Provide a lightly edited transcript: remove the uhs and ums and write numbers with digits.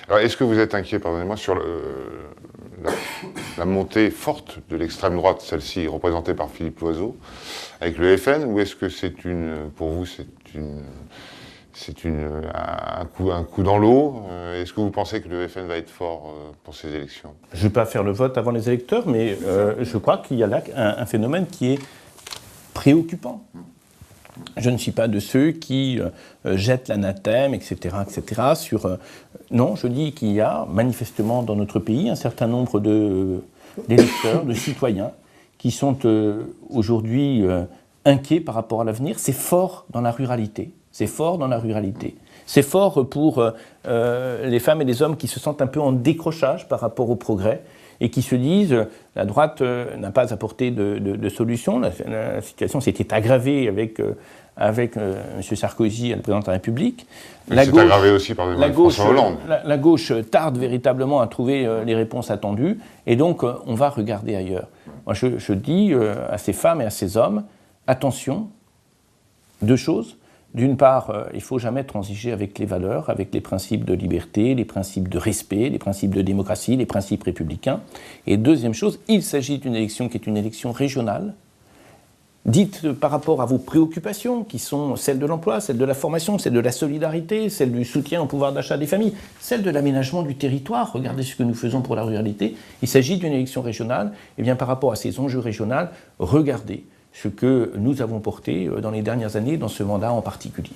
Alors, est-ce que vous êtes inquiet, pardonnez-moi, sur la montée forte de l'extrême droite, celle-ci représentée par Philippe Loiseau, avec le FN, ou est-ce que pour vous, c'est un coup dans l'eau? Est-ce que vous pensez que le FN va être fort pour ces élections? Je ne vais pas faire le vote avant les électeurs, mais je crois qu'il y a là un phénomène qui est préoccupant. Je ne suis pas de ceux qui jettent l'anathème, etc., etc. Non, je dis qu'il y a manifestement dans notre pays un certain nombre d'électeurs, de citoyens, qui sont aujourd'hui inquiets par rapport à l'avenir. C'est fort dans la ruralité. C'est fort dans la ruralité. C'est fort pour les femmes et les hommes qui se sentent un peu en décrochage par rapport au progrès et qui se disent la droite n'a pas apporté de solution. La situation s'était aggravée avec M. Sarkozy, le président de la République. C'est aggravé aussi par François Hollande. La gauche tarde véritablement à trouver les réponses attendues, et donc on va regarder ailleurs. Moi, je dis à ces femmes et à ces hommes, attention, deux choses. D'une part, il ne faut jamais transiger avec les valeurs, avec les principes de liberté, les principes de respect, les principes de démocratie, les principes républicains. Et deuxième chose, il s'agit d'une élection qui est une élection régionale, dite par rapport à vos préoccupations, qui sont celles de l'emploi, celles de la formation, celles de la solidarité, celles du soutien au pouvoir d'achat des familles, celles de l'aménagement du territoire. Regardez ce que nous faisons pour la ruralité. Il s'agit d'une élection régionale. Et bien par rapport à ces enjeux régionaux, regardez ce que nous avons porté dans les dernières années, dans ce mandat en particulier.